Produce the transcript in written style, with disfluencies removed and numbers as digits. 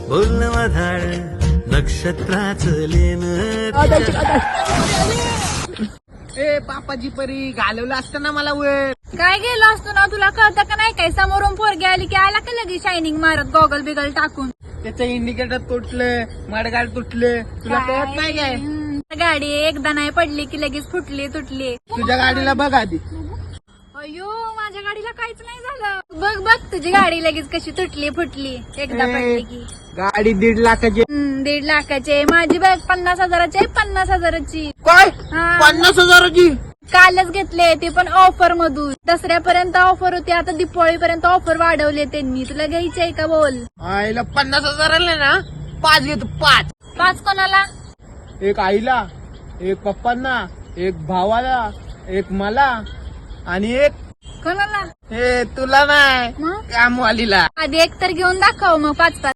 बोलणं वाधाळ नक्षत्राच लेन. ए पापाजी परी घालवलं असतं ना मला वर. काय गेलो असतो ना, तुला कळतं का नाही? काय समोरून पोरगी आली की आला का लगेच शायनिंग मारत गॉगल बिगल टाकून. त्याचं इंडिकेटर तुटलं, मडगाड तुटलं, तुला कळत नाही काय? गाडी एकदा नाही पडली की लगेच फुटली तुटली. तुझ्या गाडीला बघ आधी. अयो माझ्या गाडीला काहीच नाही झालं. बघ बघ तुझी गाडी लगेच कशी तुटली फुटली एकदा पडली की. गाडी 1.5 लाखाची. 1.5 लाखाचे. माझी बघ 50,000ची आहे, 50,000ची. काय हा. 50,000ची? कालच घेतले ते पण ऑफर मधून. दसऱ्यापर्यंत ऑफर होती, आता दिवाळीपर्यंत ऑफर वाढवले त्यांनी. तुला घ्यायची आहे का बोल? आईला 50,000 ना 5 घेतो 5. 5 कोणाला? एक आईला, एक पप्पांना, एक भावाला, एक मला आणि एक कोणाला? हे तुला नाही मग कामवालीला. आधी एक तर घेऊन दाखव मग 5-5.